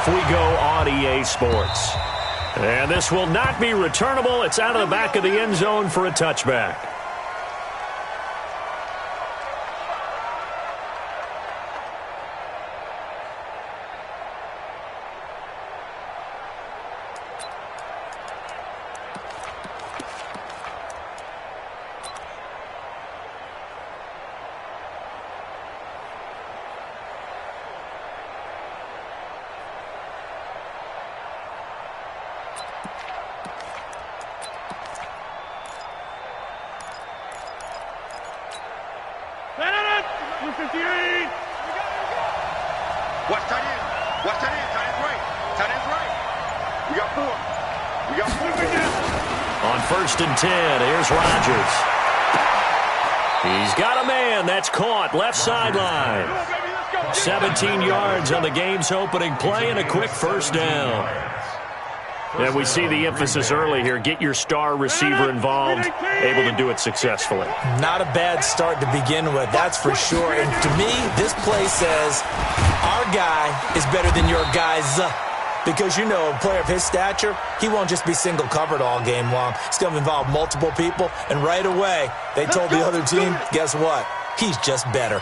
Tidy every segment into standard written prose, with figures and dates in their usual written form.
off we go on EA Sports. And this will not be returnable. It's out of the back of the end zone for a touchback. Watch tight end. Watch tight end. Tight end's right. Tight end's right. We got 4. We got 4. On 1st and 10, here's Rodgers. He's got a man. That's caught. Left sideline. 17 yards on the game's opening play and a quick first down. And we see the emphasis early here. Get your star receiver involved, able to do it successfully. Not a bad start to begin with, that's for sure. And to me, this play says our guy is better than your guys. Because, you know, a player of his stature, he won't just be single covered all game long. It's going to involve multiple people. And right away, they told the other team, guess what? He's just better.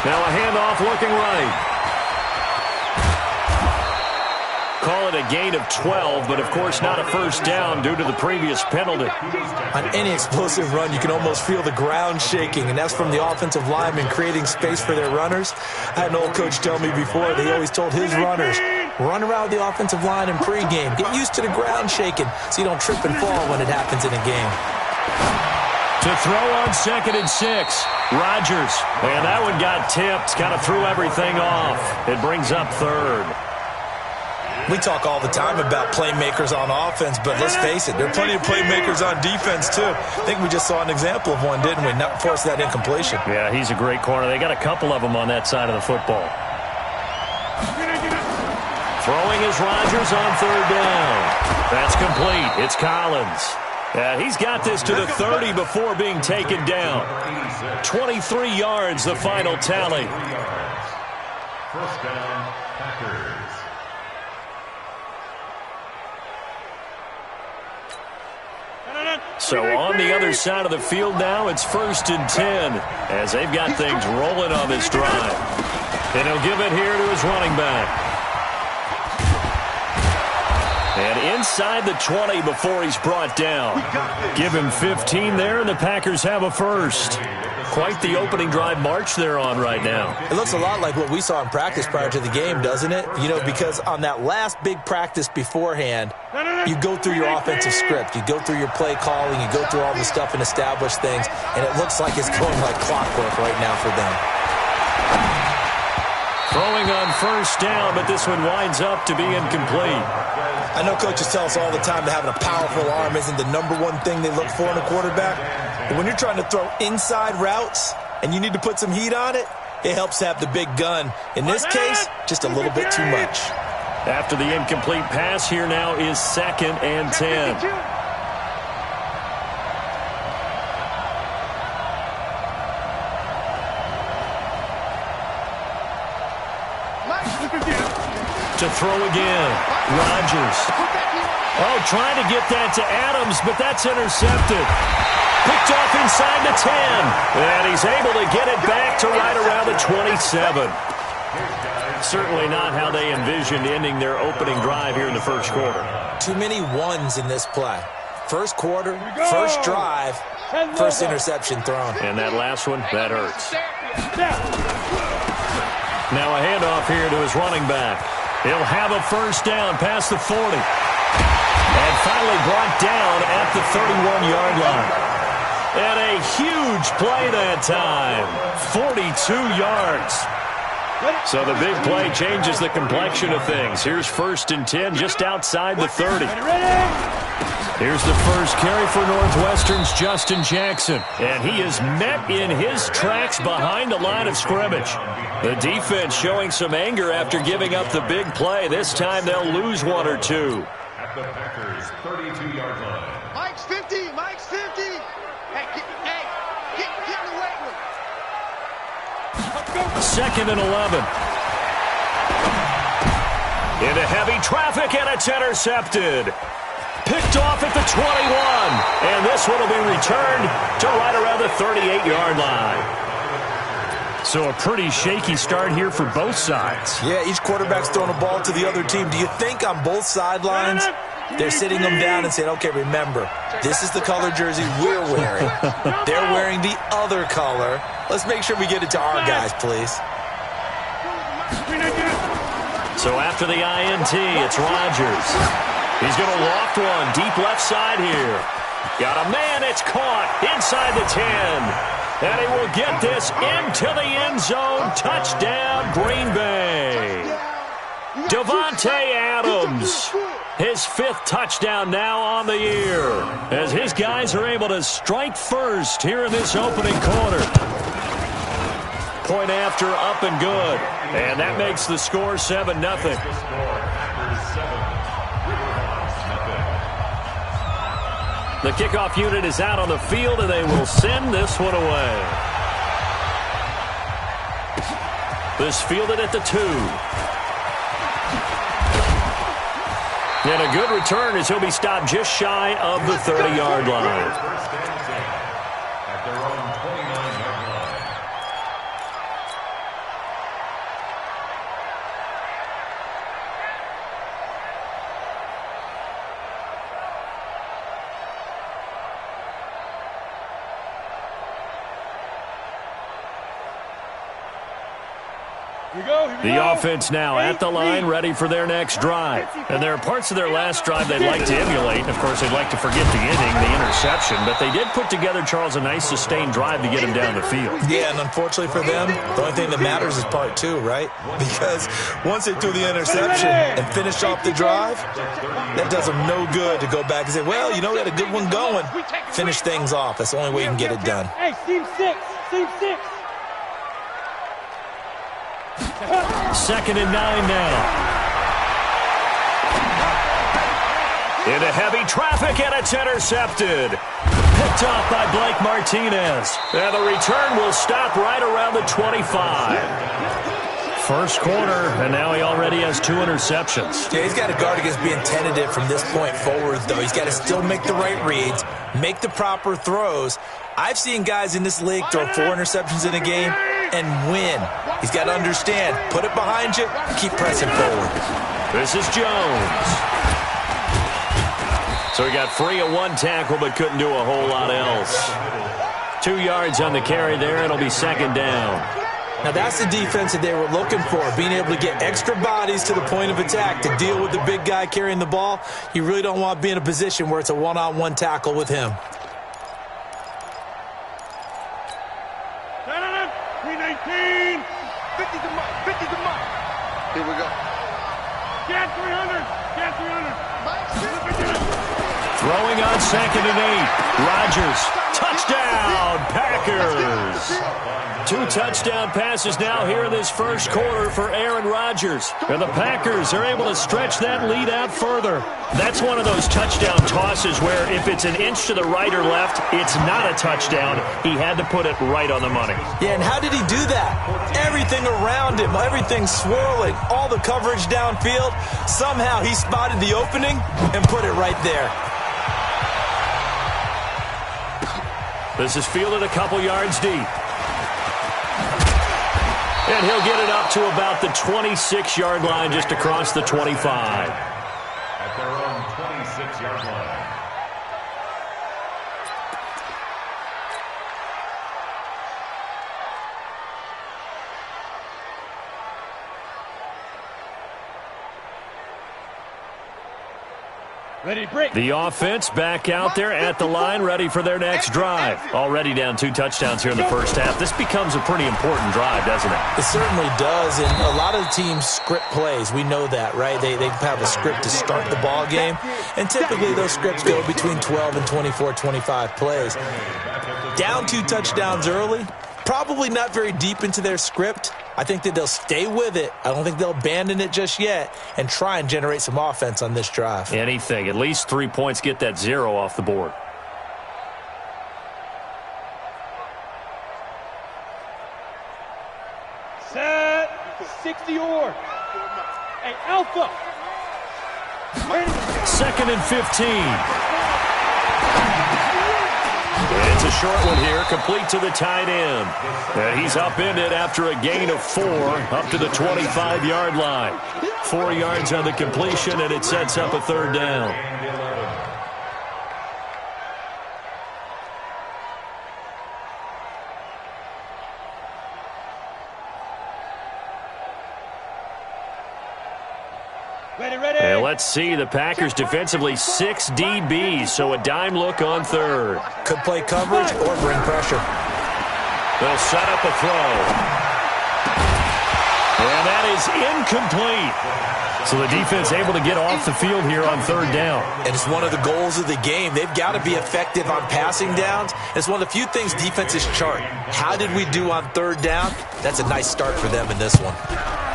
Now a handoff looking right. Call it a gain of 12, but of course not a first down due to the previous penalty. On any explosive run, you can almost feel the ground shaking, and that's from the offensive linemen creating space for their runners. I had an old coach tell me before, they always told his runners, run around the offensive line in pregame. Get used to the ground shaking so you don't trip and fall when it happens in a game. To throw on 2nd and 6. Rodgers. And that one got tipped. Kind of threw everything off. It brings up 3rd. We talk all the time about playmakers on offense, but let's face it, there are plenty of playmakers on defense, too. I think we just saw an example of one, didn't we? Not force that incompletion. Yeah, he's a great corner. They got a couple of them on that side of the football. Throwing is Rodgers on 3rd down. That's complete. It's Collins. He's got this to the 30 before being taken down. 23 yards, the final tally. First down, Packers. So on the other side of the field now, it's 1st and 10 as they've got things rolling on this drive. And he'll give it here to his running back. And inside the 20 before he's brought down. Give him 15 there, and the Packers have a first. Quite the opening drive march they're on right now. It looks a lot like what we saw in practice prior to the game, doesn't it? You know, because on that last big practice beforehand, you go through your offensive script. You go through your play calling. You go through all the stuff and establish things. And it looks like it's going like clockwork right now for them. Throwing on 1st down, but this one winds up to be incomplete. I know coaches tell us all the time that having a powerful arm isn't the #1 thing they look for in a quarterback. But when you're trying to throw inside routes and you need to put some heat on it, it helps to have the big gun. In this case, just a little bit too much. After the incomplete pass, here now is 2nd and 10. To throw again, Rodgers. Oh, trying to get that to Adams, but that's intercepted. Picked off inside the 10. And he's able to get it back to right around the 27. Certainly not how they envisioned ending their opening drive here in the first quarter. Too many ones in this play. First quarter, first drive, first interception thrown. And that last one, that hurts. Now a handoff here to his running back. He'll have a first down past the 40. And finally brought down at the 31-yard line. And a huge play that time. 42 yards. So the big play changes the complexion of things. Here's 1st and 10 just outside the 30. Here's the first carry for Northwestern's Justin Jackson. And he is met in his tracks behind the line of scrimmage. The defense showing some anger after giving up the big play. This time they'll lose 1 or 2. At the Packers' 32-yard line. Mike's 50. Mike's 50. Hey, get in the weight room. 2nd and 11. Into heavy traffic, and it's intercepted. Picked off at the 21. And this one will be returned to right around the 38-yard line. So a pretty shaky start here for both sides. Yeah, each quarterback's throwing a ball to the other team. Do you think on both sidelines they're sitting them down and saying, okay, remember, this is the color jersey we're wearing. They're wearing the other color. Let's make sure we get it to our guys, please. So after the INT, it's Rodgers. He's going to loft one deep left side here. Got a man, it's caught inside the 10. And he will get this into the end zone. Touchdown, Green Bay. Devontae Adams, his 5th touchdown now on the year, as his guys are able to strike first here in this opening quarter. Point after, up and good. And that makes the score 7-0. The kickoff unit is out on the field, and they will send this one away. This fielded at the 2. And a good return as he'll be stopped just shy of the 30-yard line. At their own 29-yard line. The offense now at the line, ready for their next drive. And there are parts of their last drive they'd like to emulate. Of course, they'd like to forget the inning, the interception. But they did put together, Charles, a nice sustained drive to get him down the field. Yeah, and unfortunately for them, the only thing that matters is part 2, right? Because once they threw the interception and finished off the drive, that does them no good to go back and say, well, you know, we had a good one going. Finish things off. That's the only way you can get it done. Hey, team 6. Team 6. 2nd and 9 now. Into heavy traffic, and it's intercepted. Picked off by Blake Martinez. And the return will stop right around the 25. First quarter, and now he already has 2 interceptions. Yeah, he's got to guard against being tentative from this point forward, though. He's got to still make the right reads, make the proper throws. I've seen guys in this league throw 4 interceptions in a game and win. He's got to understand, put it behind you, keep pressing forward. This is Jones. So he got free of 1 tackle but couldn't do a whole lot else. 2 yards on the carry there. It'll be 2nd down. Now that's the defense that they were looking for, being able to get extra bodies to the point of attack to deal with the big guy carrying the ball. You really don't want to be in a position where it's a one-on-one tackle with him. 319. 50 to Mike. 50 to Mike. Here we go. Get 300. Get 300. Throwing on 2nd and 8. Rodgers. Touchdown, Packers. 2 touchdown passes now here in this first quarter for Aaron Rodgers. And the Packers are able to stretch that lead out further. That's one of those touchdown tosses where if it's an inch to the right or left, it's not a touchdown. He had to put it right on the money. Yeah, and how did he do that? Everything around him, everything swirling, all the coverage downfield. Somehow he spotted the opening and put it right there. This is fielded a couple yards deep. And he'll get it up to about the 26-yard line, just across the 25. At their own 26-yard line. The offense back out there at the line, ready for their next drive. Already down 2 touchdowns here in the first half. This becomes a pretty important drive, doesn't it? It certainly does, and a lot of the teams script plays. We know that, right? They have a script to start the ball game, and typically those scripts go between 12 and 24, 25 plays. Down 2 touchdowns early, probably not very deep into their script. I think that they'll stay with it. I don't think they'll abandon it just yet and try and generate some offense on this drive. Anything. At least 3 points, get that 0 off the board. Set. 60 or. Hey, Alpha. 2nd and 15. It's a short one here, complete to the tight end. And he's upended after a gain of 4 up to the 25-yard line. 4 yards on the completion, and it sets up a 3rd down. And let's see, the Packers defensively 6 DBs, so a dime look on 3rd. Could play coverage or bring pressure. They'll set up a throw. And that is incomplete. So the defense able to get off the field here on 3rd down. And it's one of the goals of the game. They've got to be effective on passing downs. It's one of the few things defenses chart. How did we do on 3rd down? That's a nice start for them in this one.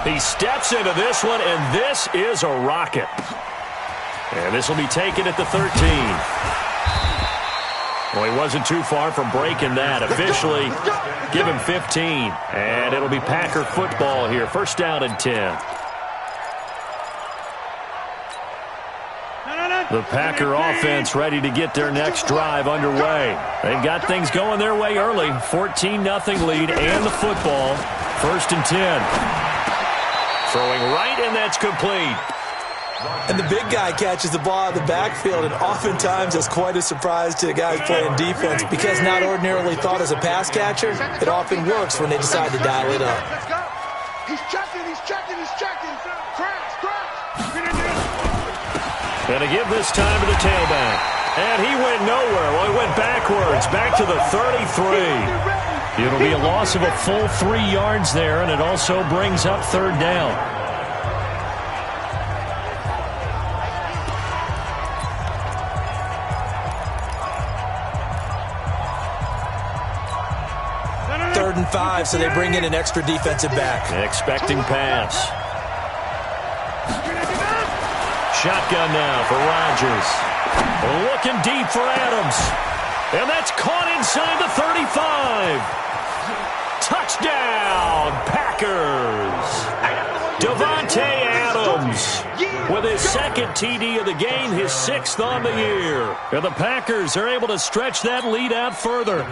He steps into this one, and this is a rocket. And this will be taken at the 13. Well, he wasn't too far from breaking that. Officially, give him 15. And it'll be Packer football here. 1st down and 10. The Packer offense ready to get their next drive underway. They've got things going their way early. 14-0 lead and the football. 1st and 10. Throwing right, and that's complete. And the big guy catches the ball out of the backfield, and oftentimes that's quite a surprise to the guys playing defense because not ordinarily thought as a pass catcher, it often works when they decide to dial it up. Let's go. He's checking. Crash. And to give this time to the tailback. And he went nowhere. Well, he went backwards, back to the 33. It'll be a loss of a full 3 yards there, and it also brings up 3rd down. Third and 5, so they bring in an extra defensive back. Expecting pass. Shotgun now for Rodgers. Looking deep for Adams. And that's caught inside the 35. Touchdown, Packers. Davante Adams with his 2nd TD of the game, his 6th on the year. And the Packers are able to stretch that lead out further.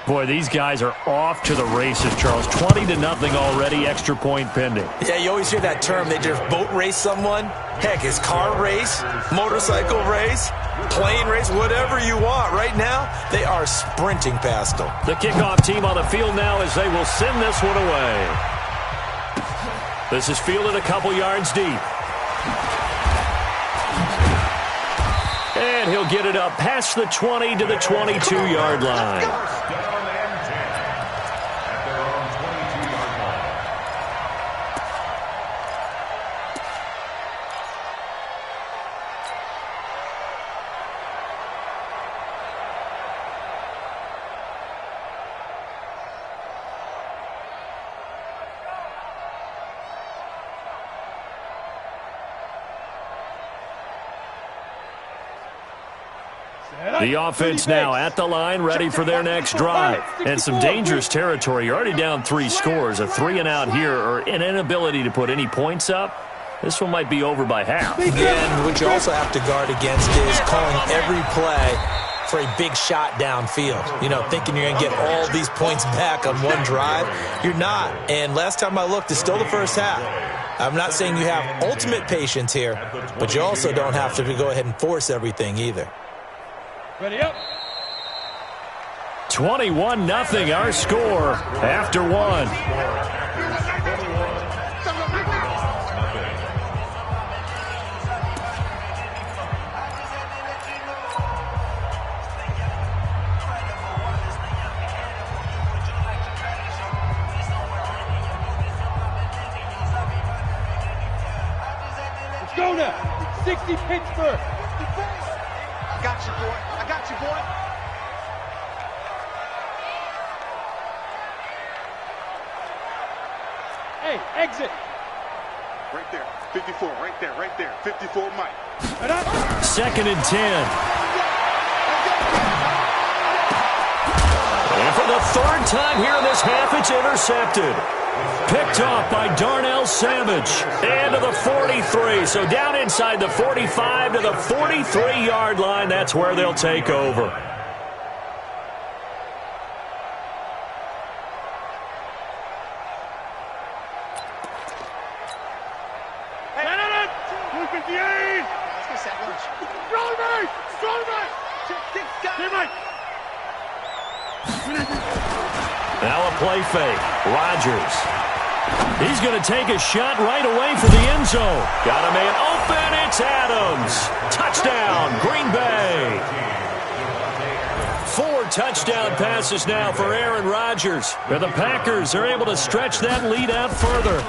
Boy, these guys are off to the races, Charles. 20-0 already, extra point pending. Yeah, you always hear that term. They just boat race someone. Heck, it's car race, motorcycle race, plane race, whatever you want. Right now, they are sprinting past them. The kickoff team on the field now as they will send this one away. This is fielded a couple yards deep. And he'll get it up past the 20 to the 22-yard line. The offense now at the line, ready for their next drive. And some dangerous territory. You're already down 3 scores. A 3-and-out here, or an inability to put any points up. This one might be over by half. And what you also have to guard against is calling every play for a big shot downfield. You know, thinking you're going to get all these points back on one drive. You're not. And last time I looked, it's still the first half. I'm not saying you have ultimate patience here, but you also don't have to go ahead and force everything either. Ready up. 21-0 our score after 1. go now. 60 Pittsburgh. I got you, boy. I got you, boy. Hey, exit. Right there. 54, right there, right there. 54, Mike. Second and 10. And for the third time here in this half, it's intercepted. Picked off by Darnell Savage. And to the 43. So down inside the 45 to the 43-yard line. That's where they'll take over. Now a play fake. Rodgers. He's going to take a shot right away for the end zone. Got a man open. It's Adams. Touchdown, Green Bay. 4 touchdown passes now for Aaron Rodgers. And the Packers are able to stretch that lead out further.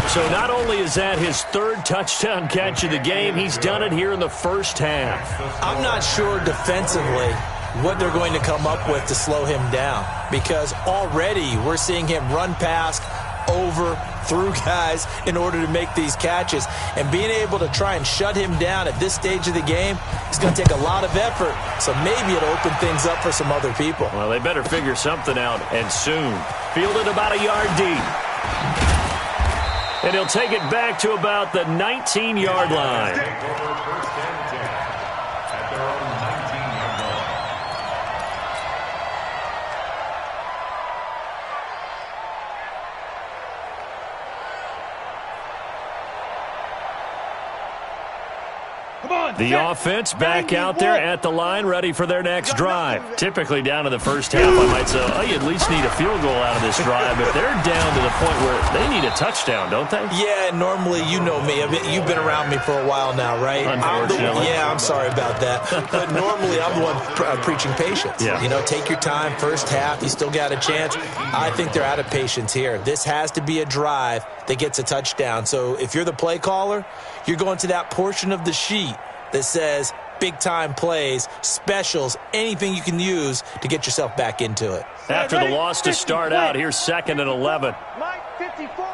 So not only is that his third touchdown catch of the game, he's done it here in the first half. I'm not sure defensively what they're going to come up with to slow him down, because already we're seeing him run past, over, through guys in order to make these catches. And being able to try and shut him down at this stage of the game is going to take a lot of effort. So maybe it'll open things up for some other people. Well, they better figure something out, and soon. Fielded about a yard deep. And he'll take it back to about the 19-yard line. Take over first and 10 at their own 19-yard line. The offense back out there at the line, ready for their next drive. Typically down to the first half, I might say, oh, you at least need a field goal out of this drive. But they're down to the point where they need a touchdown, don't they? Yeah, normally, you know me. You've been around me for a while now, right? Unfortunately. I'm sorry about that. But normally, I'm the one preaching patience. Yeah. You know, take your time, first half, you still got a chance. I think they're out of patience here. This has to be a drive that gets a touchdown. So if you're the play caller, you're going to that portion of the sheet that says big-time plays, specials, anything you can use to get yourself back into it. After the loss to start out, here's 2nd and 11. Mike, 54.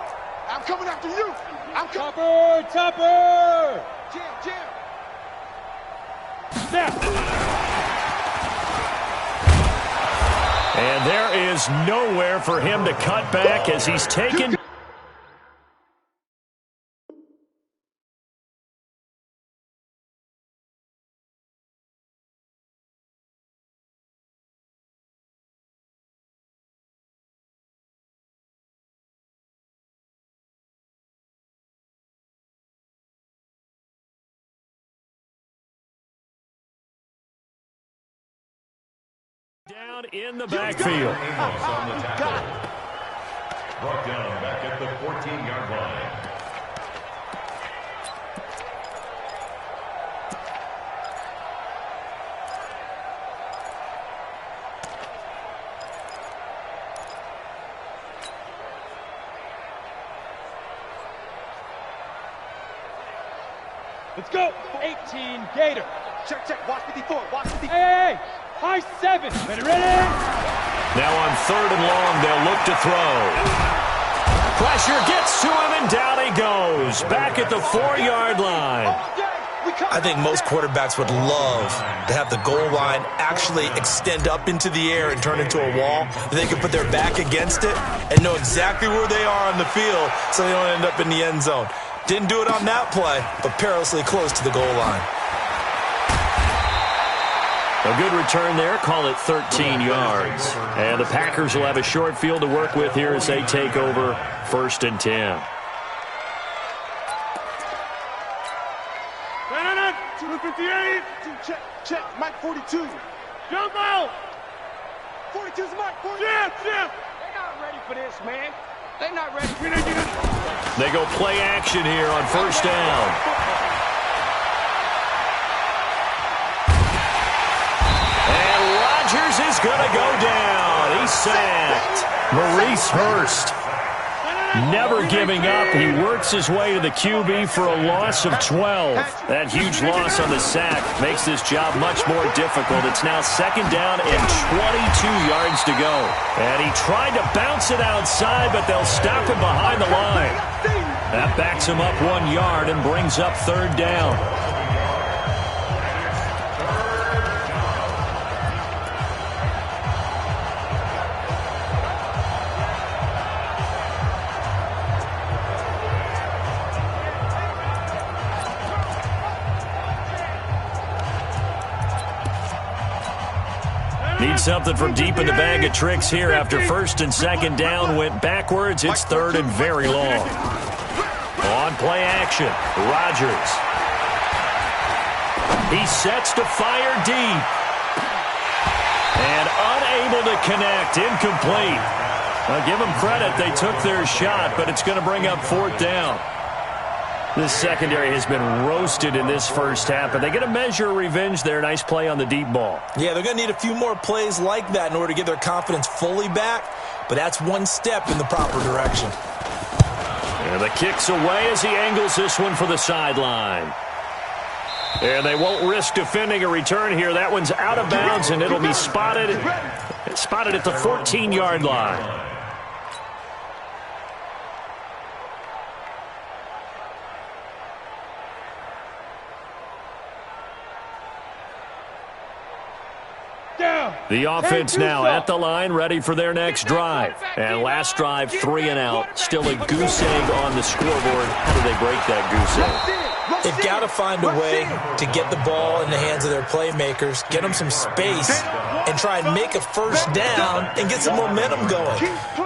I'm coming after you. I'm coming. Topper! Jim. Snap! And there is nowhere for him to cut back as he's taken. Down in the backfield. Amos on the tackle. Brought down back at the 14-yard line. Let's go. 18 Gator. Check. Watch 54. Watch 54. Hey. High 7. Ready? Now on 3rd and long, they'll look to throw. Pressure gets to him, and down he goes. Back at the 4-yard line. I think most quarterbacks would love to have the goal line actually extend up into the air and turn into a wall. They can put their back against it and know exactly where they are on the field so they don't end up in the end zone. Didn't do it on that play, but perilously close to the goal line. A good return there. Call it 13 yards. And the Packers will have a short field to work with here as they take over 1st and 10. 258. Check. Mike, 42. Jump out. 42's Mike. 42. Jim. They're not ready for this, man. They're not ready. They go play action here on 1st down. Rodgers is going to go down. He's sacked. Maurice Hurst. Never giving up. He works his way to the QB for a loss of 12. That huge loss on the sack makes this job much more difficult. It's now second down and 22 yards to go. And he tried to bounce it outside, but they'll stop him behind the line. That backs him up 1 yard and brings up third down. Need something from deep in the bag of tricks here after first and second down went backwards. It's third and very long. On play action, Rodgers. He sets to fire deep. And unable to connect, incomplete. I'll give them credit, they took their shot, but it's going to bring up fourth down. This secondary has been roasted in this first half, but they get a measure of revenge there. Nice play on the deep ball. Yeah, they're going to need a few more plays like that in order to get their confidence fully back, but that's one step in the proper direction. And the kick's away as he angles this one for the sideline. And they won't risk defending a return here. That one's out of bounds, and it'll be spotted at the 14-yard line. The offense now at the line, ready for their next drive. And last drive, 3 and out. Still a goose egg on the scoreboard. How do they break that goose egg? They've got to find a way to get the ball in the hands of their playmakers, get them some space, and try and make a first down and get some momentum going.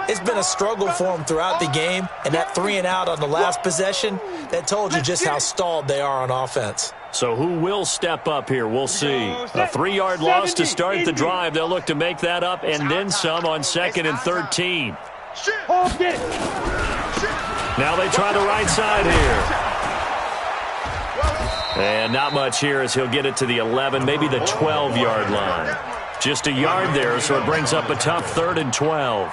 It's been a struggle for them throughout the game, and that 3 and out on the last possession, that told you just how stalled they are on offense. So who will step up here? We'll see. A 3-yard loss to start the drive. They'll look to make that up and then some on 2nd and 13. Now they try the right side here. And not much here as he'll get it to the 11, maybe the 12-yard line. Just a yard there, so it brings up a tough 3rd and 12.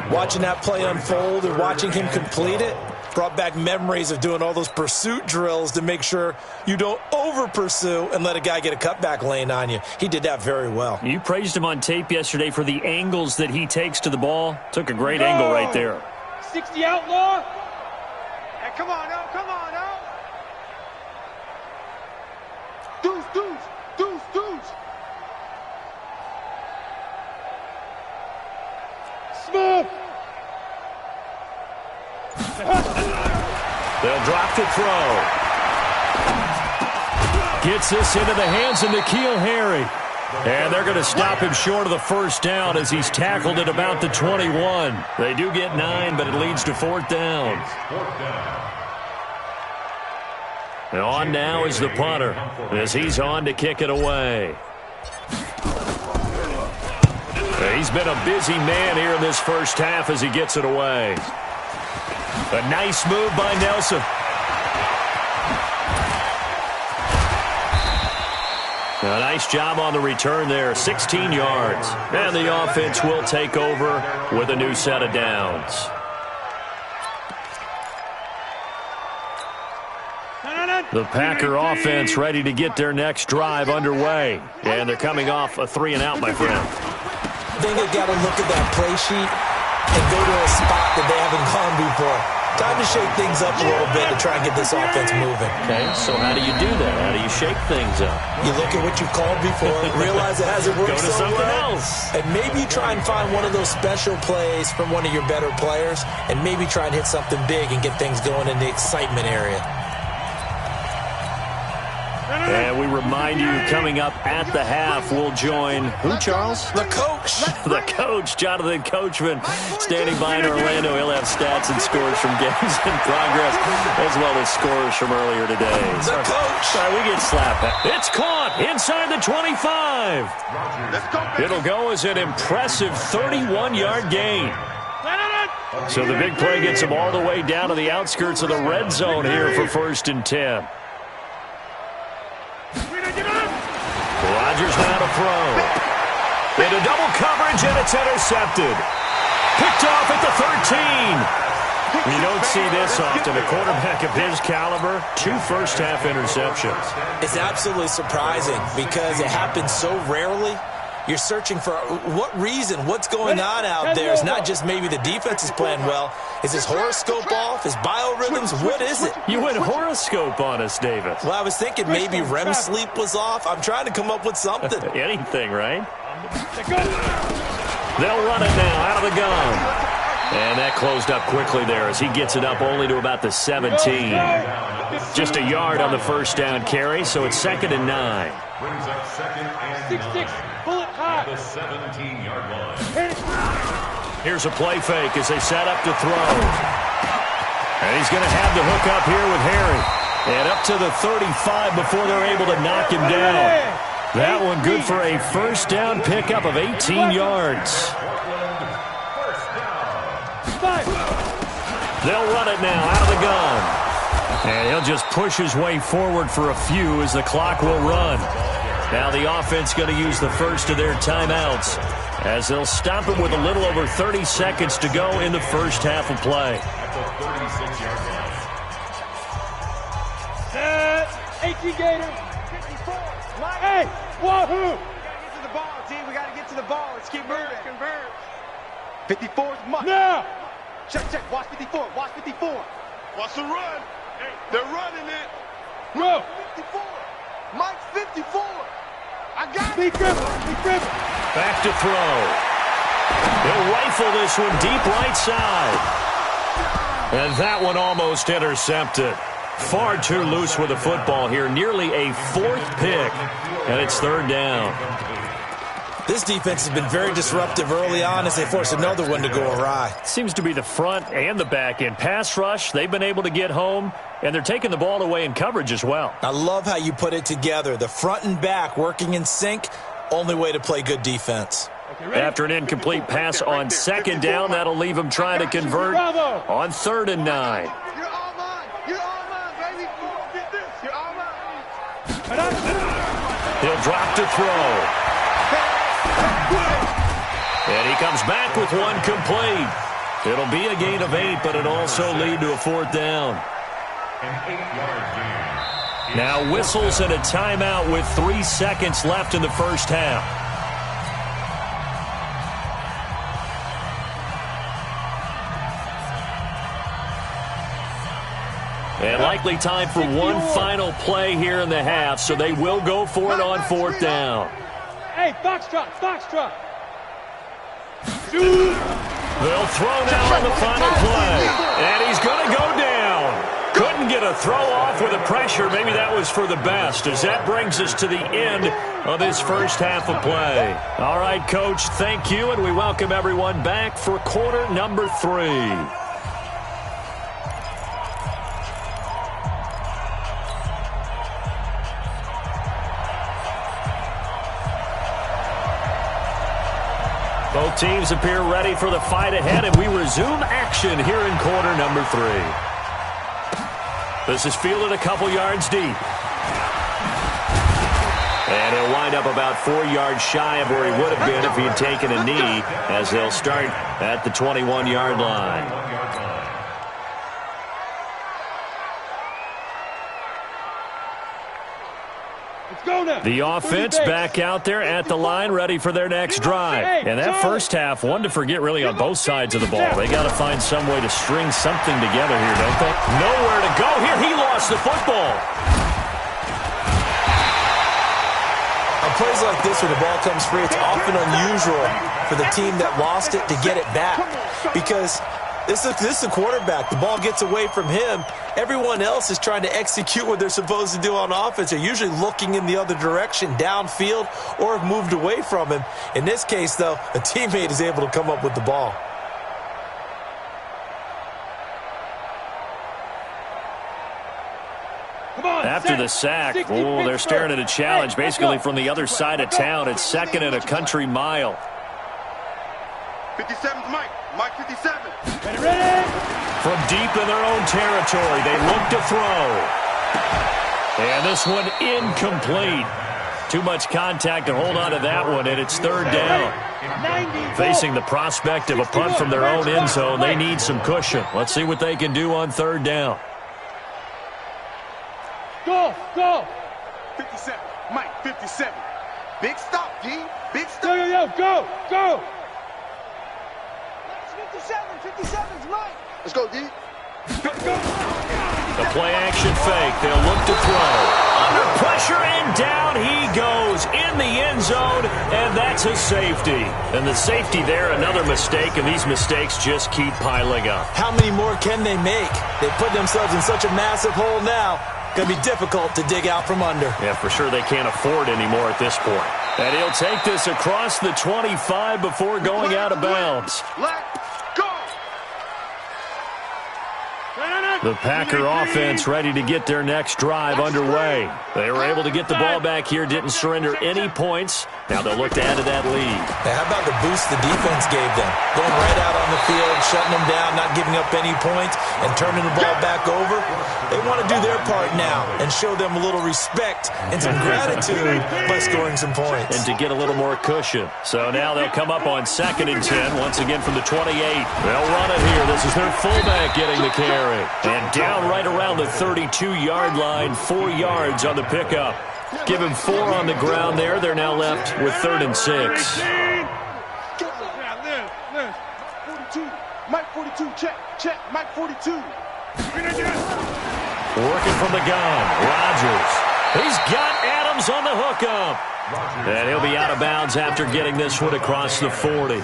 Watching that play unfold and watching him complete it brought back memories of doing all those pursuit drills to make sure you don't over-pursue and let a guy get a cutback lane on you. He did that very well. You praised him on tape yesterday for the angles that he takes to the ball. Took a great angle right there. 60 outlaw. Hey, come on now, come on now. Deuce, deuce, deuce, deuce. Smith. They'll drop to throw. Gets this into the hands of N'Keal Harry. And they're going to stop him short of the first down as he's tackled at about the 21. They do get 9, but it leads to fourth down. And on now is the punter as he's on to kick it away. He's been a busy man here in this first half as he gets it away. A nice move by Nelson. A nice job on the return there, 16 yards. And the offense will take over with a new set of downs. The Packer offense ready to get their next drive underway. And they're coming off a 3 and out, my friend. I think they've got to look at that play sheet and go to a spot that they haven't gone before. Time to shake things up a little bit to try and get this offense moving. Okay, so how do you do that? How do you shake things up? You look at what you've called before, realize it hasn't worked Go to so something well, else. and maybe you try and find one of those special plays from one of your better players, and maybe try and hit something big and get things going in the excitement area. And we remind you, coming up at the half, we'll join who, Charles? The coach. The coach, Jonathan Coachman, standing by in Orlando. He'll have stats and scores from games in progress, as well as scores from earlier today. The coach. Sorry, we get slapped. It's caught inside the 25. It'll go as an impressive 31-yard gain. So the big play gets him all the way down to the outskirts of the red zone here for 1st and 10. Rodgers now to throw. Into double coverage, and it's intercepted. Picked off at the 13. You don't see this often. A quarterback of his caliber, 2 first-half interceptions. It's absolutely surprising because it happens so rarely. You're searching for what reason, what's going on out there. It's not just maybe the defense is playing well. Is his horoscope off? His biorhythms? What is it? You went horoscope on us, Davis. Well, I was thinking maybe REM sleep was off. I'm trying to come up with something. Anything, right? They'll run it now out of the gun. And that closed up quickly there as he gets it up only to about the 17. Just a yard on the first down carry, so it's 2nd and 9. Brings up 2nd and 6-6, 9. bullet high. The 17-yard line. Here's a play fake as they set up to throw. And he's going to have the hook up here with Harry. And up to the 35 before they're able to knock him down. That one good for a first down pickup of 18 yards. They'll run it now out of the gun. And he'll just push his way forward for a few as the clock will run. Now the offense going to use the first of their timeouts as they'll stop it with a little over 30 seconds to go in the first half of play. Set. 18 Gator. 54. Hey, wahoo. We got to get to the ball, T. We got to get to the ball. Let's keep moving. Converge. 54 is much. Now. Check. Watch 54. Watch 54. Watch the run. They're running it. Go. 54. Mike's 54. I got Be it. dribble. Back to throw. He'll rifle this one deep right side. And that one almost intercepted. Far too loose with the football here. Nearly a 4th pick. And it's 3rd down. This defense has been very disruptive early on as they force another one to go awry. Seems to be the front and the back end. Pass rush, they've been able to get home, and they're taking the ball away in coverage as well. I love how you put it together. The front and back working in sync, only way to play good defense. After an incomplete pass on 2nd down, that'll leave him trying to convert on 3rd and 9. You're all mine. You're all mine, baby. Get this. You're all mine. He'll drop to throw. And he comes back with one complete. It'll be a gain of 8, but it'll also lead to a 4th down. An 8-yard gain. Now whistles and a timeout with 3 seconds left in the first half. And likely time for one final play here in the half, so they will go for it on 4th down. Hey, Foxtrot. They'll throw now on the final play. And he's going to go down. Couldn't get a throw off with the pressure. Maybe that was for the best, as that brings us to the end of this first half of play. All right, Coach, thank you, and we welcome everyone back for quarter number 3. Both teams appear ready for the fight ahead, and we resume action here in quarter number 3. This is fielded a couple yards deep. And he'll wind up about 4 yards shy of where he would have been if he had taken a knee, as they'll start at the 21-yard line. The offense back out there at the line, ready for their next drive. And that first half, one to forget really on both sides of the ball. They got to find some way to string something together here, don't they? Nowhere to go here. He lost the football. On plays like this, when the ball comes free, it's often unusual for the team that lost it to get it back. Because this is a quarterback. The ball gets away from him. Everyone else is trying to execute what they're supposed to do on offense. They're usually looking in the other direction, downfield, or have moved away from him. In this case, though, a teammate is able to come up with the ball. After the sack, they're staring at a challenge basically from the other side of town. It's 2nd and a country mile. 57's Mike. Mike 57. Ready? From deep in their own territory, they look to throw. And this one incomplete. too much contact to hold on to that one, and it's third down. Facing the prospect of a punt from their own end zone, they need some cushion. Let's see what they can do on third down. Go, go. 57. Mike, 57. Big stop, D. Big stop. Yo, yo, yo, go, go. 57's Mike. Let's go, D. The play-action fake. They'll look to throw. Under pressure, and down he goes in the end zone, and that's a safety. And the safety there, another mistake, and these mistakes just keep piling up. How many more can they make? They put themselves in such a massive hole now. Going to be difficult to dig out from under. Yeah, for sure they can't afford anymore at this point. And he'll take this across the 25 before going out of bounds. Let's go. The Packer offense ready to get their next drive underway. They were able to get the ball back here, didn't surrender any points. Now they'll look to add to that lead. Now, how about the boost the defense gave them? Going right out on the field, shutting them down, not giving up any points, and turning the ball back over. They want to do their part now and show them a little respect and some gratitude by scoring some points. And to get a little more cushion. So now they'll come up on 2nd and 10, once again from the 28. They'll run it here. This is their fullback getting the carry. And down right around the 32-yard line, 4 yards on the pickup. Give him 4 on the ground there. They're now left with 3rd and 6. 42. Mike 42. Check. Mike 42. Working from the gun. Rodgers. He's got Adams on the hookup. And he'll be out of bounds after getting this one across the 40.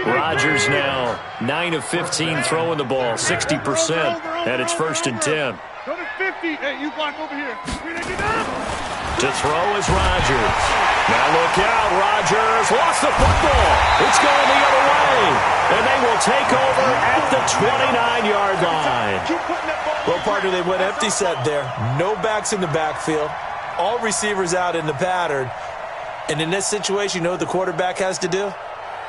Rodgers now 9 of 15 throwing the ball, 60%, and it's 1st and 10. Go to 50. Hey, you block over here. To throw is Rodgers. Now look out, Rodgers lost the football. It's going the other way, and they will take over at the 29-yard line. Well, partner, they went empty set there. No backs in the backfield. All receivers out in the pattern. And in this situation, you know what the quarterback has to do?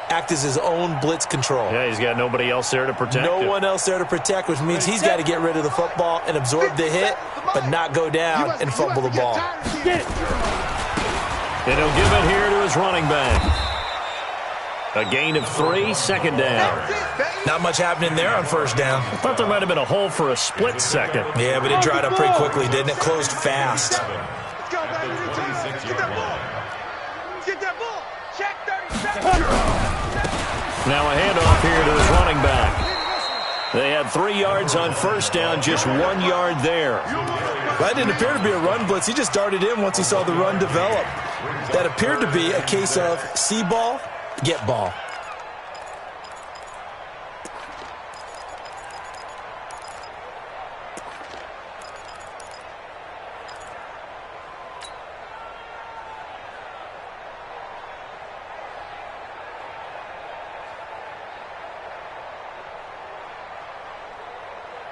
Act as his own blitz control. Yeah, he's got nobody else there to protect him. No one else there to protect, which means he's got to get rid of the football and absorb the hit, but not go down and fumble the ball. And he'll give it here to his running back. A gain of 3, 2nd down. Not much happening there on 1st down. I thought there might have been a hole for a split second. Yeah, but it dried up pretty quickly, didn't it? Closed fast. Get that ball. Get that ball. Check 37. Now a handoff here to his running back. They had 3 yards on 1st down, just 1 yard there. That didn't appear to be a run blitz. He just darted in once he saw the run develop. That appeared to be a case of see ball, get ball.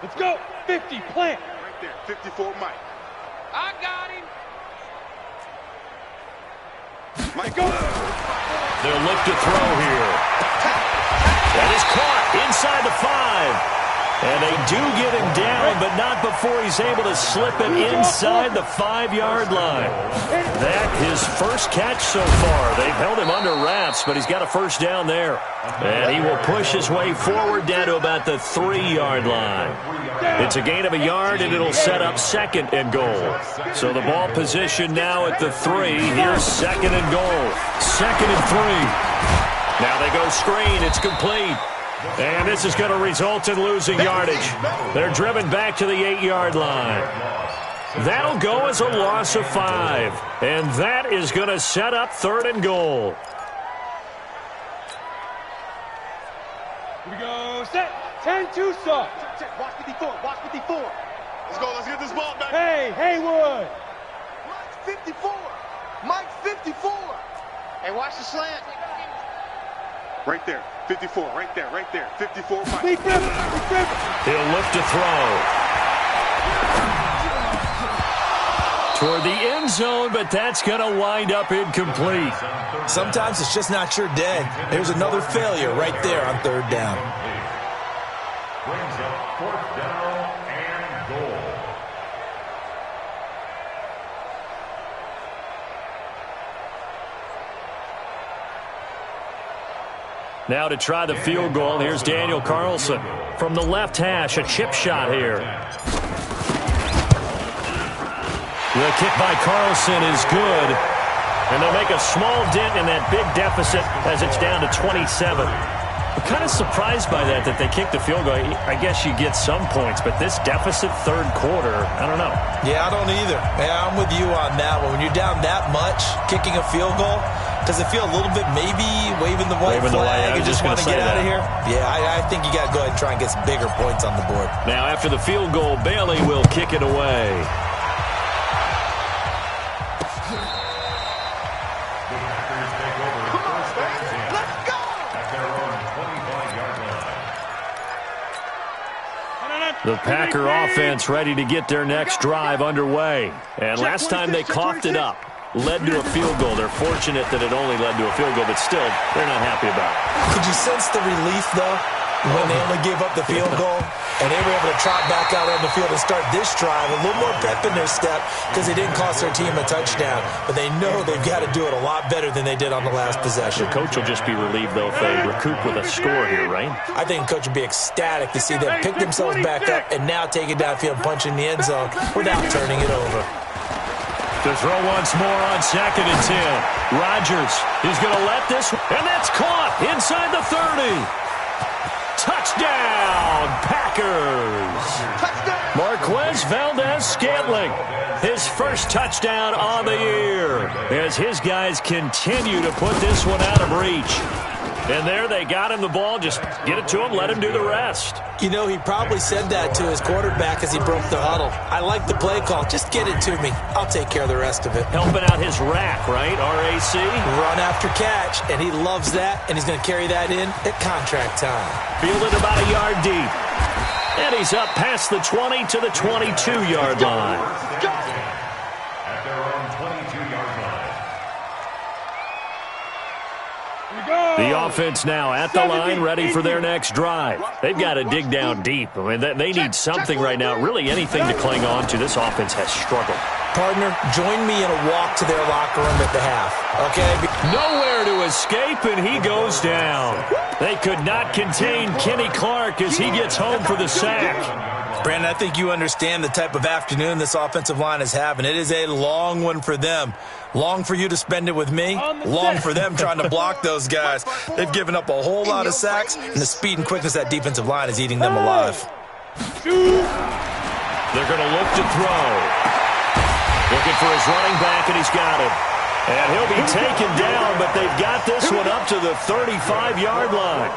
Let's go. 50, plant. Right there, 54 Mike. I got him. Mike, go. They'll look to throw here. That is caught inside the 5. And they do get him down, but not before he's able to slip it inside the 5-yard line. That his first catch so far. They've held him under wraps, but he's got a 1st down there. And he will push his way forward down to about the 3-yard line. It's a gain of a yard, and it'll set up 2nd and goal. So the ball position now at the 3. Here's 2nd and goal. 2nd and 3. Now they go screen. It's complete. And this is going to result in losing yardage. They're driven back to the 8-yard line. That'll go as a loss of 5. And that is going to set up 3rd and goal. Here we go. Set. 10-2 start. Watch 54. Watch 54. Let's go. Let's get this ball back. Hey, Haywood. Mike's 54. Mike's 54. Hey, watch the slant. Right there. 54. Right there. 54 Mike. Deep river. He'll look to throw. Toward the end zone, but that's going to wind up incomplete. Sometimes it's just not your day. There's another failure right there on 3rd down. Brings up 4th down and goal. Now to try the field goal, here's Daniel Carlson. From the left hash, a chip shot here. The kick by Carlson is good. And they'll make a small dent in that big deficit as it's down to 27. I'm kind of surprised by that they kicked the field goal. I guess you get some points, but this deficit third quarter, I don't know. Yeah, I don't either. Yeah, I'm with you on that one. When you're down that much, kicking a field goal, does it feel a little bit maybe waving the white flag and just want to get out of here? Yeah, I think you got to go ahead and try and get some bigger points on the board. Now, after the field goal, Bailey will kick it away. The Packer offense ready to get their next drive underway. And last time they coughed it up, led to a field goal. They're fortunate that it only led to a field goal, but still, they're not happy about it. Could you sense the relief, though, when they only gave up the field goal? And they were able to trot back out on the field and start this drive. A little more pep in their step because they didn't cost their team a touchdown. But they know they've got to do it a lot better than they did on the last possession. The coach will just be relieved, though, if they recoup with a score here, right? I think the coach would be ecstatic to see them pick themselves back up and now take it downfield, punch in the end zone without turning it over. To throw once more on 2nd and 10. Rodgers is going to let this, and that's caught inside the 30. Touchdown, Packers. Touchdown. Marquez Valdez-Scantling, his first touchdown on the year as his guys continue to put this one out of reach. And there they got him the ball. Just get it to him, let him do the rest. You know, he probably said that to his quarterback as he broke the huddle. I like the play call. Just get it to me. I'll take care of the rest of it. Helping out his rack, right? RAC? Run after catch, and he loves that, and he's going to carry that in at contract time. Fielded about a yard deep. And he's up past the 20 to the 22-yard line. At their own 22-yard line. The offense now at the line, ready for their next drive. They've got to dig down deep. I mean, they need something right now, really anything to cling on to. This offense has struggled. Partner, join me in a walk to their locker room at the half, okay? Nowhere to escape, and he goes down. They could not contain Kenny Clark as he gets home for the sack. Brandon, I think you understand the type of afternoon this offensive line is having. It is a long one for them. Long for you to spend it with me. Long for them trying to block those guys. They've given up a whole lot of sacks, and the speed and quickness of that defensive line is eating them alive. They're going to look to throw. Looking for his running back, and he's got him. And he'll be taken down, but they've got this one up to the 35-yard line.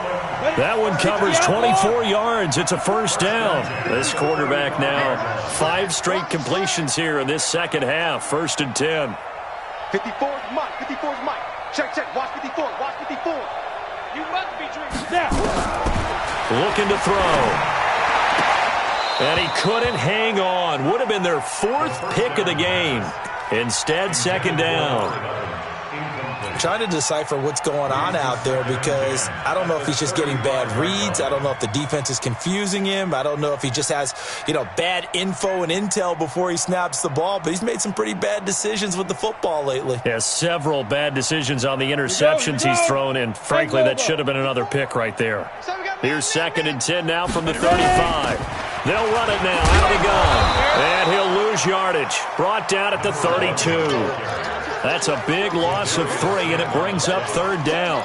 That one covers 24 yards. It's a first down. This quarterback now 5 straight completions here in this second half. 1st and 10. 54 is Mike. 54 is Mike. Check, check. Watch 54. Watch 54. You must be dreaming. Now. Looking to throw. And he couldn't hang on. Would have been their 4th pick of the game. Instead, 2nd down. I'm trying to decipher what's going on out there because I don't know if he's just getting bad reads. I don't know if the defense is confusing him. I don't know if he just has, bad info and intel before he snaps the ball. But he's made some pretty bad decisions with the football lately. Yeah, several bad decisions on the interceptions he's thrown, and frankly, that should have been another pick right there. Here's 2nd and 10 now from the 35. They'll run it now out of the gun. And he'll lose yardage. Brought down at the 32. That's a big loss of 3, and it brings up 3rd down.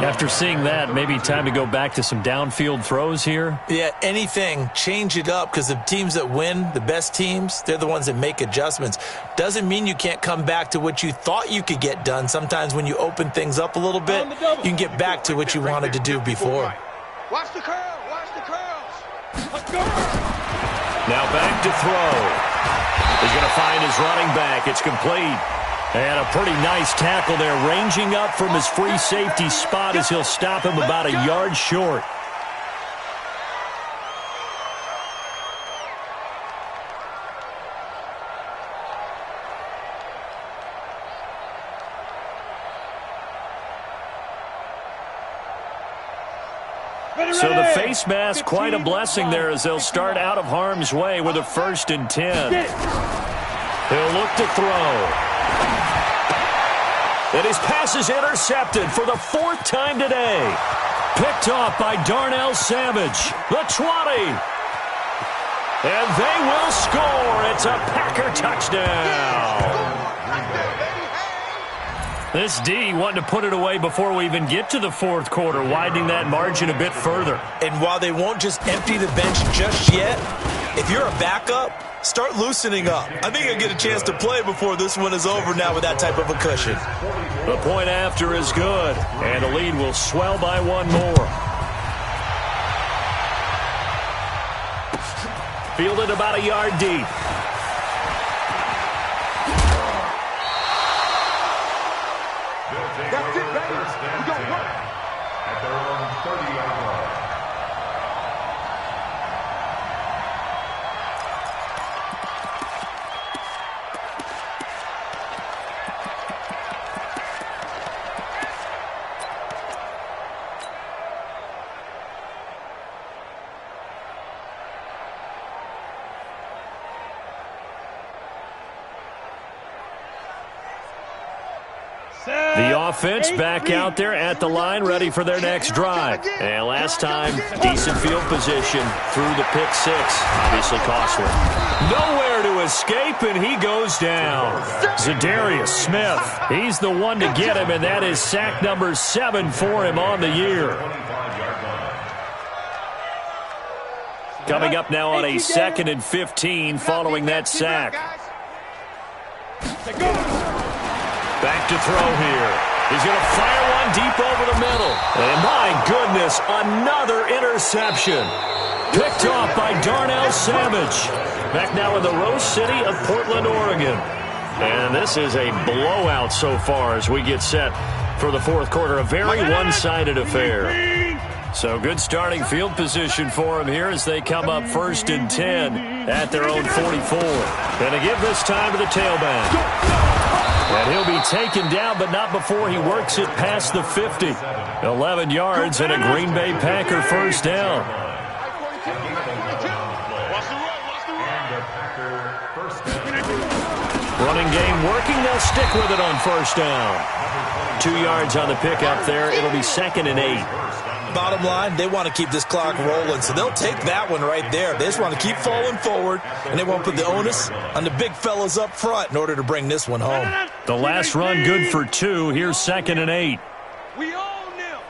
After seeing that, maybe time to go back to some downfield throws here. Yeah, anything. Change it up because the teams that win, the best teams, they're the ones that make adjustments. Doesn't mean you can't come back to what you thought you could get done. Sometimes when you open things up a little bit, you can get back to what you wanted to do before. Watch the curl. Watch the curls. Let's go. Now back to throw. He's going to find his running back. It's complete. And a pretty nice tackle there, ranging up from his free safety spot as he'll stop him about a yard short. So the face mask, quite a blessing there as they'll start out of harm's way with a 1st and 10. He'll look to throw. And his pass is intercepted for the 4th time today. Picked off by Darnell Savage. The 20. And they will score. It's a Packer touchdown. This D wanting to put it away before we even get to the 4th quarter, widening that margin a bit further. And while they won't just empty the bench just yet, if you're a backup, start loosening up. I think you'll get a chance to play before this one is over now with that type of a cushion. The point after is good, and the lead will swell by 1 more. Fielded about a yard deep. That's it, baby. We gonna work. At their own 30-yard line. The offense back out there at the line, ready for their next drive. And last time, decent field position through the pick 6. Obviously costly. Nowhere to escape, and he goes down. Zadarius Smith, he's the one to get him, and that is sack number 7 for him on the year. Coming up now on a 2nd and 15 following that sack. Back to throw here. He's going to fire one deep over the middle. And my goodness, another interception. Picked off by Darnell Savage. Back now in the Rose City of Portland, Oregon. And this is a blowout so far as we get set for the 4th quarter. A very one-sided affair. So good starting field position for him here as they come up 1st and 10 at their own 44. And to give this time to the tailback. And he'll be taken down, but not before he works it past the 50. 11 yards and a Green Bay Packer first down. Running game working. They'll stick with it on 1st down. 2 yards on the pickup there. It'll be 2nd and 8. Bottom line, they want to keep this clock rolling, so they'll take that one right there. They just want to keep falling forward, and they won't put the onus on the big fellas up front in order to bring this one home. The last run good for 2. Here's 2nd and 8. We all nil.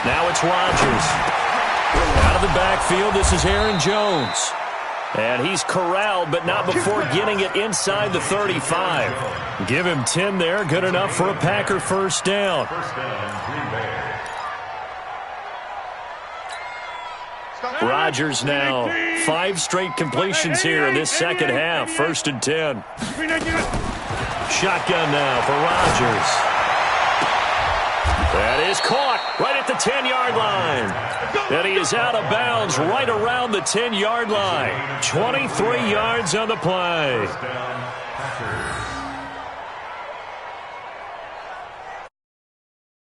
Now it's Rodgers. Out of the backfield, this is Aaron Jones. And he's corralled, but not before getting it inside the 35. Give him 10 there. Good enough for a Packer first down. Rodgers now 5 straight completions here in this 2nd half. 1st and 10. Shotgun now for Rodgers. That is caught right at the 10-yard line. And he is out of bounds right around the 10-yard line. 23 yards on the play.